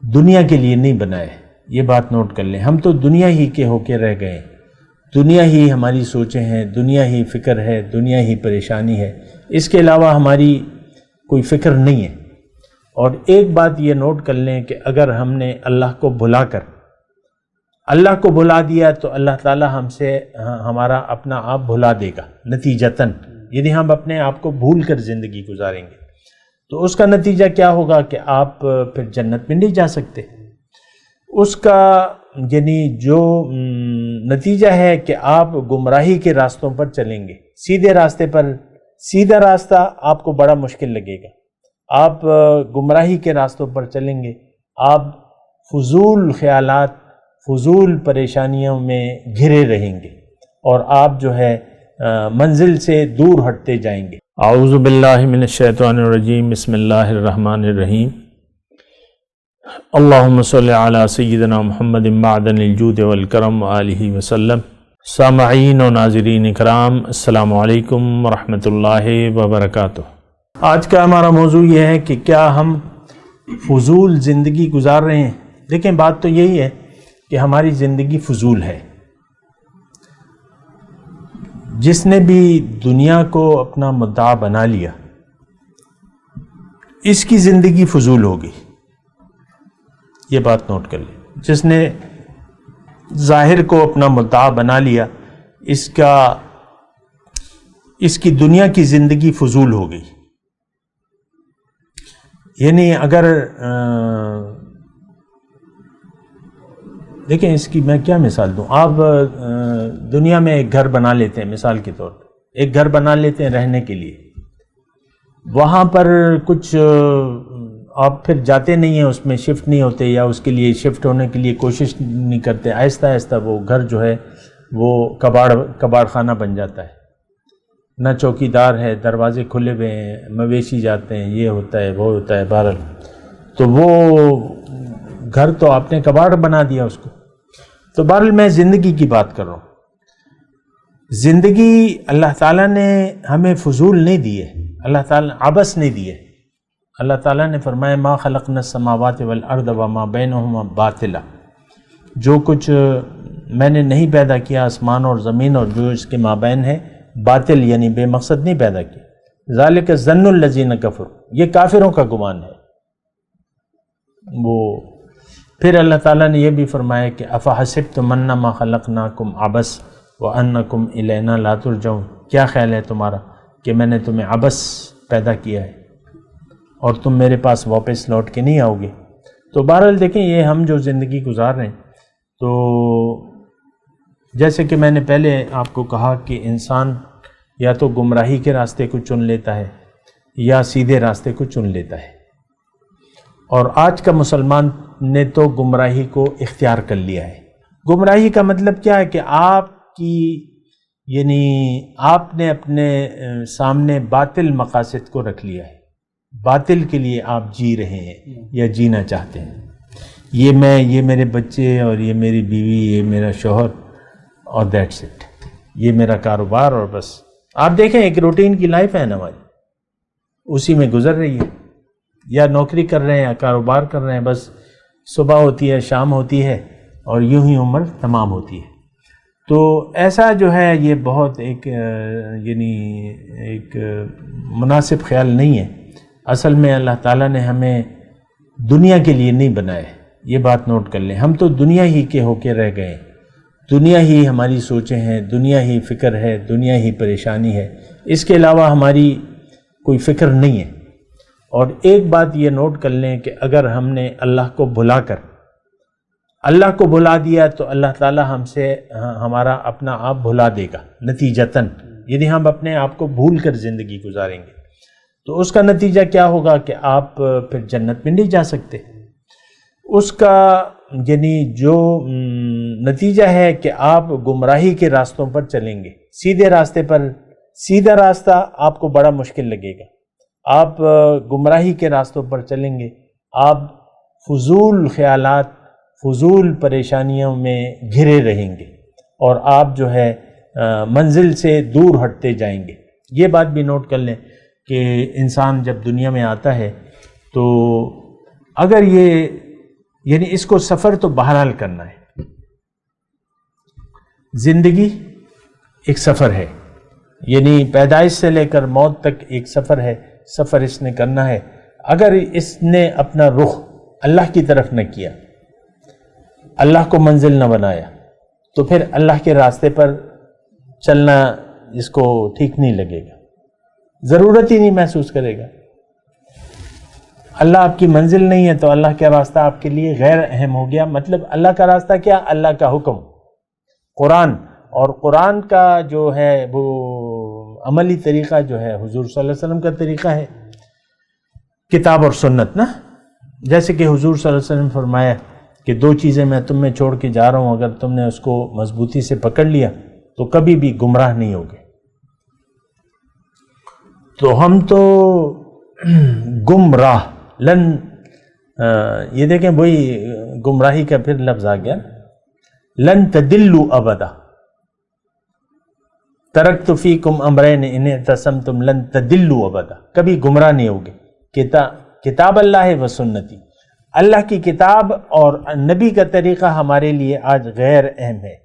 دنیا کے لیے نہیں بنا ہے، یہ بات نوٹ کر لیں۔ ہم تو دنیا ہی کے ہو کے رہ گئے، دنیا ہی ہماری سوچیں ہیں، دنیا ہی فکر ہے، دنیا ہی پریشانی ہے، اس کے علاوہ ہماری کوئی فکر نہیں ہے۔ اور ایک بات یہ نوٹ کر لیں کہ اگر ہم نے اللہ کو بھلا دیا تو اللہ تعالی ہم سے ہمارا اپنا آپ بھلا دے گا نتیجتاً، یعنی ہم اپنے آپ کو بھول کر زندگی گزاریں گے تو اس کا نتیجہ کیا ہوگا کہ آپ پھر جنت میں نہیں جا سکتے۔ اس کا یعنی جو نتیجہ ہے کہ آپ گمراہی کے راستوں پر چلیں گے، سیدھا راستہ آپ کو بڑا مشکل لگے گا، آپ گمراہی کے راستوں پر چلیں گے، آپ فضول خیالات، فضول پریشانیوں میں گھرے رہیں گے اور آپ جو ہے منزل سے دور ہٹتے جائیں گے۔ اعوذ باللہ من الشیطان الرجیم، بسم اللہ الرحمن الرحیم۔ اللہم صلی علی سیدنا محمد معدن الجود والکرم وآلہ وسلم۔ سامعین و ناظرین اکرام، السلام علیکم ورحمۃ اللہ وبرکاتہ۔ آج کا ہمارا موضوع یہ ہے کہ کیا ہم فضول زندگی گزار رہے ہیں؟ دیکھیں، بات تو یہی ہے کہ ہماری زندگی فضول ہے۔ جس نے بھی دنیا کو اپنا مدعا بنا لیا، اس کی زندگی فضول ہوگی، یہ بات نوٹ کر لیں۔ جس نے ظاہر کو اپنا مدعا بنا لیا، اس کی دنیا کی زندگی فضول ہو گئی۔ یعنی اگر دیکھیں، اس کی میں کیا مثال دوں، آپ دنیا میں ایک گھر بنا لیتے ہیں، مثال کے طور پر ایک گھر بنا لیتے ہیں رہنے کے لیے، وہاں پر کچھ آپ پھر جاتے نہیں ہیں، اس میں شفٹ نہیں ہوتے یا اس کے لیے شفٹ ہونے کے لیے کوشش نہیں کرتے، آہستہ آہستہ وہ گھر جو ہے وہ کباڑ خانہ بن جاتا ہے، نہ چوکیدار ہے، دروازے کھلے ہوئے ہیں، مویشی جاتے ہیں، یہ ہوتا ہے وہ ہوتا ہے، بہرحال تو وہ گھر تو آپ نے کباڑ بنا دیا اس کو۔ تو بہرحال میں زندگی کی بات کر رہا ہوں۔ زندگی اللہ تعالیٰ نے ہمیں فضول نہیں دی ہے، اللہ تعالیٰ عبث نہیں دی ہے۔ اللہ تعالیٰ نے فرمایا ما خلقنا السماوات والارض وما بینہما باطلا، جو کچھ میں نے نہیں پیدا کیا آسمان اور زمین اور جو اس کے مابین ہے، باطل یعنی بے مقصد نہیں پیدا کیا۔ ذالک ظن الذین کفروا، یہ کافروں کا گمان ہے۔ پھر اللہ تعالیٰ نے یہ بھی فرمایا کہ افحسبتم انما خلقناکم عبث وانکم الینا لا ترجعون، کیا خیال ہے تمہارا کہ میں نے تمہیں عبث پیدا کیا ہے اور تم میرے پاس واپس لوٹ کے نہیں آؤ گے۔ تو بہرحال دیکھیں، یہ ہم جو زندگی گزار رہے ہیں، تو جیسے کہ میں نے پہلے آپ کو کہا کہ انسان یا تو گمراہی کے راستے کو چن لیتا ہے یا سیدھے راستے کو چن لیتا ہے، اور آج کا مسلمان نے تو گمراہی کو اختیار کر لیا ہے۔ گمراہی کا مطلب کیا ہے کہ آپ نے اپنے سامنے باطل مقاصد کو رکھ لیا ہے، باطل کے لیے آپ جی رہے ہیں یا جینا چاہتے ہیں۔ یہ میرے بچے اور یہ میری بیوی، یہ میرا شوہر اور دیٹس اٹ، یہ میرا کاروبار، اور بس آپ دیکھیں ایک روٹین کی لائف ہے نا ہماری، اسی میں گزر رہی ہے، یا نوکری کر رہے ہیں یا کاروبار کر رہے ہیں، بس صبح ہوتی ہے، شام ہوتی ہے اور یوں ہی عمر تمام ہوتی ہے۔ تو ایسا جو ہے یہ بہت ایک مناسب خیال نہیں ہے۔ اصل میں اللہ تعالیٰ نے ہمیں دنیا کے لیے نہیں بنایا ہے، یہ بات نوٹ کر لیں۔ ہم تو دنیا ہی کے ہو کے رہ گئے، دنیا ہی ہماری سوچیں ہیں، دنیا ہی فکر ہے، دنیا ہی پریشانی ہے، اس کے علاوہ ہماری کوئی فکر نہیں ہے۔ اور ایک بات یہ نوٹ کر لیں کہ اگر ہم نے اللہ کو بھلا دیا تو اللہ تعالیٰ ہم سے ہمارا اپنا آپ بھلا دے گا نتیجتاً، یعنی ہم اپنے آپ کو بھول کر زندگی گزاریں گے تو اس کا نتیجہ کیا ہوگا کہ آپ پھر جنت میں نہیں جا سکتے۔ اس کا یعنی جو نتیجہ ہے کہ آپ گمراہی کے راستوں پر چلیں گے، سیدھا راستہ آپ کو بڑا مشکل لگے گا، آپ گمراہی کے راستوں پر چلیں گے، آپ فضول خیالات، فضول پریشانیوں میں گھرے رہیں گے اور آپ جو ہے منزل سے دور ہٹتے جائیں گے۔ یہ بات بھی نوٹ کر لیں کہ انسان جب دنیا میں آتا ہے تو اگر یہ یعنی اس کو سفر تو بہرحال کرنا ہے. زندگی ایک سفر ہے، یعنی پیدائش سے لے کر موت تک ایک سفر ہے. سفر اس نے کرنا ہے. اگر اس نے اپنا رخ اللہ کی طرف نہ کیا، اللہ کو منزل نہ بنایا، تو پھر اللہ کے راستے پر چلنا اس کو ٹھیک نہیں لگے گا، ضرورت ہی نہیں محسوس کرے گا. اللہ آپ کی منزل نہیں ہے تو اللہ کا راستہ آپ کے لیے غیر اہم ہو گیا. مطلب اللہ کا راستہ کیا؟ اللہ کا حکم، قرآن. اور قرآن کا جو ہے وہ عملی طریقہ جو ہے حضور صلی اللہ علیہ وسلم کا طریقہ ہے، کتاب اور سنت نا. جیسے کہ حضور صلی اللہ علیہ وسلم فرمایا کہ 2 چیزیں میں تم میں چھوڑ کے جا رہا ہوں، اگر تم نے اس کو مضبوطی سے پکڑ لیا تو کبھی بھی گمراہ نہیں ہوگے. تو ہم تو گمراہ یہ دیکھیں وہی گمراہی کا پھر لفظ آ گیا، لن تدلوا ابدا، ترکت فیکم امرین ان اعتصمتم لن تدلوا ابدا، کبھی گمراہ نہیں ہوگے. کتاب اللہ و سنتی، اللہ کی کتاب اور نبی کا طریقہ ہمارے لیے آج غیر اہم ہے.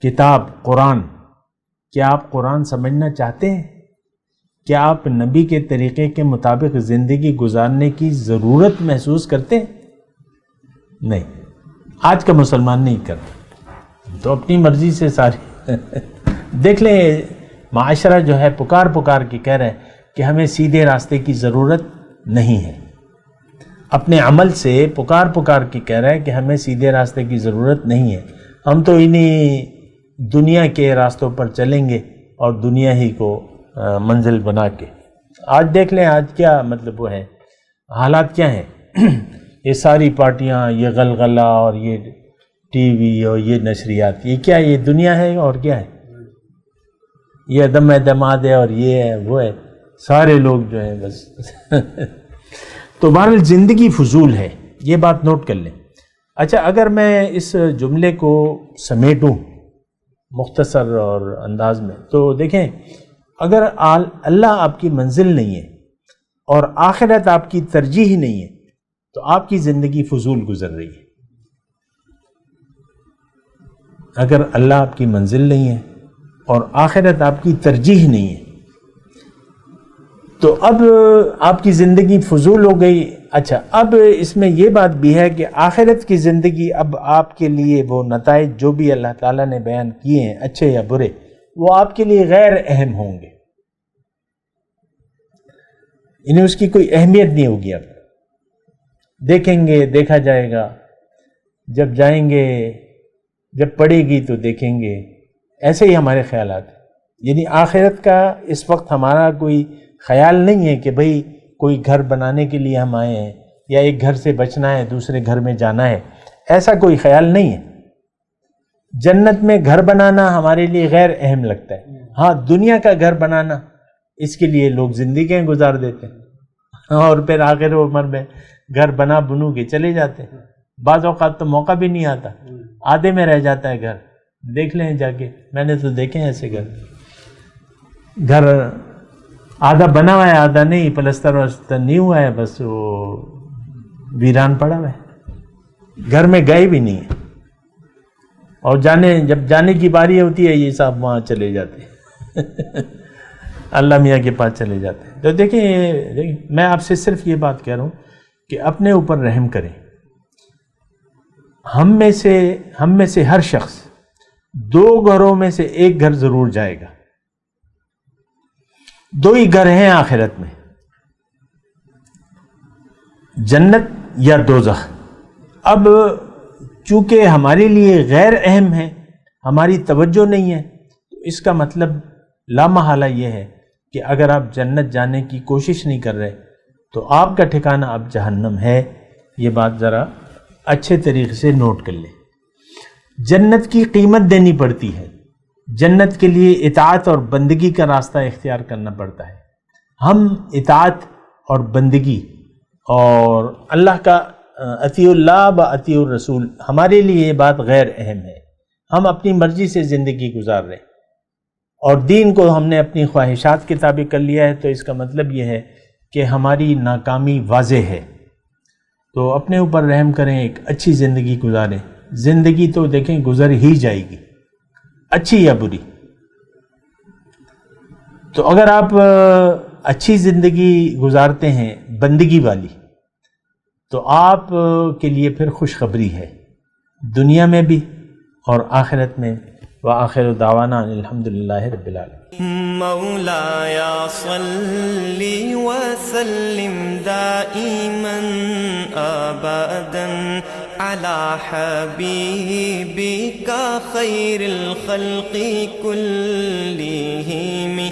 کتاب قرآن، کیا آپ قرآن سمجھنا چاہتے ہیں؟ کیا آپ نبی کے طریقے کے مطابق زندگی گزارنے کی ضرورت محسوس کرتے ہیں؟ نہیں، آج کا مسلمان نہیں کرتا، تو اپنی مرضی سے ساری دیکھ لیں. معاشرہ جو ہے پکار کے کہہ رہے ہیں کہ ہمیں سیدھے راستے کی ضرورت نہیں ہے. اپنے عمل سے پکار کے کہہ رہے ہیں کہ ہمیں سیدھے راستے کی ضرورت نہیں ہے، ہم تو انہی دنیا کے راستوں پر چلیں گے اور دنیا ہی کو منزل بنا کے. آج دیکھ لیں آج کیا مطلب وہ ہے، حالات کیا ہیں. یہ ساری پارٹیاں، یہ غلغلہ اور یہ ٹی وی اور یہ نشریات، یہ کیا، یہ دنیا ہے اور کیا ہے؟ یہ عدم اعتماد ہے اور یہ ہے وہ ہے، سارے لوگ جو ہیں بس. تو بہرحال زندگی فضول ہے، یہ بات نوٹ کر لیں. اچھا، اگر میں اس جملے کو سمیٹوں مختصر اور انداز میں، تو دیکھیں اگر اللہ آپ کی منزل نہیں ہے اور آخرت آپ کی ترجیح نہیں ہے تو آپ کی زندگی فضول گزر رہی ہے. اگر اللہ آپ کی منزل نہیں ہے اور آخرت آپ کی ترجیح نہیں ہے تو اب آپ کی زندگی فضول ہو گئی. اچھا، اب اس میں یہ بات بھی ہے کہ آخرت کی زندگی اب آپ کے لیے وہ نتائج جو بھی اللہ تعالیٰ نے بیان کیے ہیں اچھے یا برے، وہ آپ کے لیے غیر اہم ہوں گے، انہیں اس کی کوئی اہمیت نہیں ہوگی. اب دیکھیں گے، دیکھا جائے گا، جب جائیں گے، جب پڑے گی تو دیکھیں گے. ایسے ہی ہمارے خیالات ہیں. یعنی آخرت کا اس وقت ہمارا کوئی خیال نہیں ہے کہ بھئی کوئی گھر بنانے کے لیے ہم آئے ہیں یا ایک گھر سے بچنا ہے دوسرے گھر میں جانا ہے، ایسا کوئی خیال نہیں ہے. جنت میں گھر بنانا ہمارے لیے غیر اہم لگتا ہے. ہاں، دنیا کا گھر بنانا اس کے لیے لوگ زندگیاں گزار دیتے ہیں اور پھر آخر عمر میں گھر بنو کے چلے جاتے ہیں. بعض اوقات تو موقع بھی نہیں آتا، آدھے میں رہ جاتا ہے گھر. دیکھ لیں جا کے، میں نے تو دیکھے ہیں ایسے گھر آدھا بنا ہوا ہے، آدھا نہیں، پلستر وستر نہیں ہوا ہے، بس وہ ویران پڑا ہوا ہے، گھر میں گئے بھی نہیں ہیں. اور جب جانے کی باری ہوتی ہے یہ صاحب وہاں چلے جاتے ہیں اللہ میاں کے پاس چلے جاتے ہیں. تو دیکھیں میں آپ سے صرف یہ بات کہہ رہا ہوں کہ اپنے اوپر رحم کریں. ہم میں سے ہر شخص 2 گھروں میں سے ایک گھر ضرور جائے گا. 2 ہی گھر ہیں آخرت میں، جنت یا دوزخ. اب چونکہ ہمارے لیے غیر اہم ہے، ہماری توجہ نہیں ہے، تو اس کا مطلب لامحالہ یہ ہے کہ اگر آپ جنت جانے کی کوشش نہیں کر رہے تو آپ کا ٹھکانہ اب جہنم ہے. یہ بات ذرا اچھے طریقے سے نوٹ کر لیں. جنت کی قیمت دینی پڑتی ہے، جنت کے لیے اطاعت اور بندگی کا راستہ اختیار کرنا پڑتا ہے. ہم اطاعت اور بندگی اور اللہ کا اطیع اللہ و اطیع الرسول، ہمارے لیے یہ بات غیر اہم ہے. ہم اپنی مرضی سے زندگی گزار رہے ہیں اور دین کو ہم نے اپنی خواہشات کے تابع کر لیا ہے. تو اس کا مطلب یہ ہے کہ ہماری ناکامی واضح ہے، تو اپنے اوپر رحم کریں، ایک اچھی زندگی گزاریں. زندگی تو دیکھیں گزر ہی جائے گی، اچھی یا بری. تو اگر آپ اچھی زندگی گزارتے ہیں بندگی والی، تو آپ کے لیے پھر خوشخبری ہے دنیا میں بھی اور آخرت میں. وآخر دعوانا الحمدللہ رب العالمین. مولاي صل وسلم دائما ابدا على حبيبك خير الخلق كلهم